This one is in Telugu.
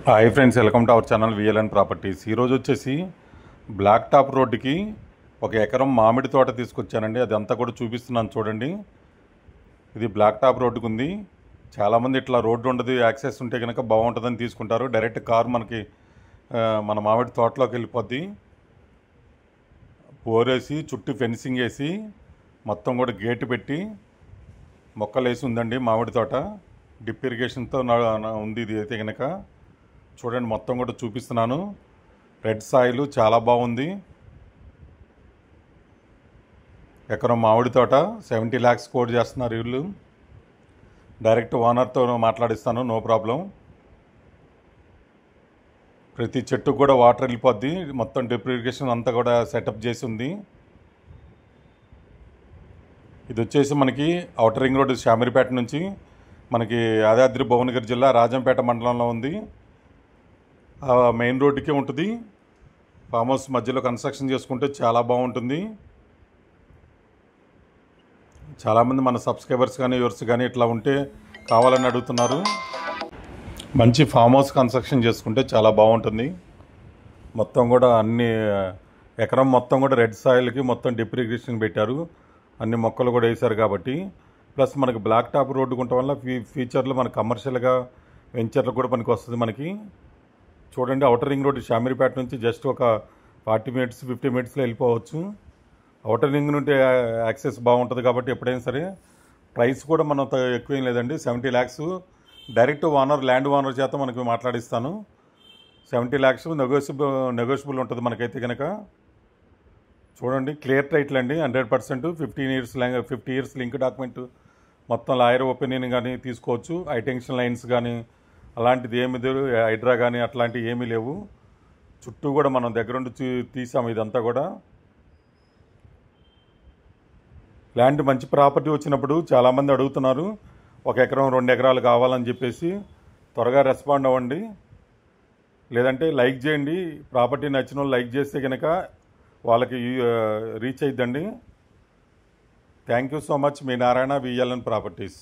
Hi friends, welcome to our channel VLN properties. ఈరోజు వచ్చేసి బ్లాక్ టాప్ రోడ్డుకి ఒక ఎకరం మామిడి తోట తీసుకొచ్చానండి. అది అంతా కూడా చూపిస్తున్నాను చూడండి. ఇది బ్లాక్ టాప్ రోడ్డుకు ఉంది. చాలామంది ఇట్లా రోడ్డు ఉండదు, యాక్సెస్ ఉంటే కనుక బాగుంటుందని తీసుకుంటారు. డైరెక్ట్ కారు మనకి మన మామిడి తోటలోకి వెళ్ళిపోద్ది. బోరేసి చుట్టూ ఫెన్సింగ్ వేసి మొత్తం కూడా గేటు పెట్టి మొక్కలు వేసి ఉందండి. మామిడి తోట డ్రిప్ ఇరిగేషన్తో ఉంది. ఇది అయితే కనుక చూడండి, మొత్తం కూడా చూపిస్తున్నాను. రెడ్ సాయిల్ చాలా బాగుంది. ఎకరం మామిడి తోట 70 lakhs కోట్ చేస్తున్నారు వీళ్ళు. డైరెక్ట్ ఓనర్తో మాట్లాడిస్తాను, నో ప్రాబ్లం. ప్రతి చెట్టుకు కూడా వాటర్ వెళ్ళిపోద్ది. మొత్తం డ్రిప్ ఇరిగేషన్ అంతా కూడా సెటప్ చేసి ఉంది. ఇది వచ్చేసి మనకి ఔటర్ రింగ్ రోడ్డు శామీర్పేట నుంచి మనకి యాదాద్రి భువనగిరి జిల్లా రాజంపేట మండలంలో ఉంది. మెయిన్ రోడ్డుకే ఉంటుంది. ఫామ్ హౌస్ మధ్యలో కన్స్ట్రక్షన్ చేసుకుంటే చాలా బాగుంటుంది. చాలామంది మన సబ్స్క్రైబర్స్ కానీ వ్యూవర్స్ కానీ ఇట్లా ఉంటే కావాలని అడుగుతున్నారు. మంచి ఫామ్ హౌస్ కన్స్ట్రక్షన్ చేసుకుంటే చాలా బాగుంటుంది. మొత్తం కూడా అన్ని ఎకరం మొత్తం కూడా రెడ్ సాయిల్కి మొత్తం డ్రిప్ ఇరిగేషన్ పెట్టారు. అన్ని మొక్కలు కూడా వేశారు కాబట్టి. ప్లస్ మనకి బ్లాక్ టాప్ రోడ్డు ఉండటం వల్ల ఫ్యూచర్లో మనకు కమర్షియల్గా వెంచర్లు కూడా మనకి వస్తుంది. మనకి చూడండి, ఔటర్ రింగ్ రోడ్ శామీర్పేట నుంచి జస్ట్ ఒక 40 minutes 50 minutesలో వెళ్ళిపోవచ్చు. ఔటర్ రింగ్ నుండి యాక్సెస్ బాగుంటుంది కాబట్టి ఎప్పుడైనా సరే. ప్రైస్ కూడా మనం ఎక్కువేం లేదండి, 70 lakhs. Direct owner land owner చేత మనకి మాట్లాడిస్తాను. 70 lakhs నెగోషియబుల్ ఉంటుంది మనకైతే కనుక. చూడండి, క్లియర్ టైటిల్ అండి, 100%. 50 years లింక్ డాక్యుమెంట్, మొత్తం లాయర్ ఒపీనియన్ కానీ తీసుకోవచ్చు. హైటెన్షన్ లైన్స్ కానీ అలాంటిది ఏమి లేవు, హైడ్రా కానీ అట్లాంటివి ఏమీ లేవు. చుట్టూ కూడా మనం దగ్గరుండి తీసాము. ఇదంతా కూడా ల్యాండ్ మంచి ప్రాపర్టీ వచ్చినప్పుడు చాలామంది అడుగుతున్నారు, 1 ఎకరం 2 ఎకరాలు కావాలని చెప్పేసి. త్వరగా రెస్పాండ్ అవ్వండి, లేదంటే లైక్ చేయండి. ప్రాపర్టీ నచ్చిన వాళ్ళు లైక్ చేస్తే కనుక వాళ్ళకి రీచ్ అయిద్దండి. Thank you so much. మీ నారాయణ, విఎల్ఎన్ ప్రాపర్టీస్.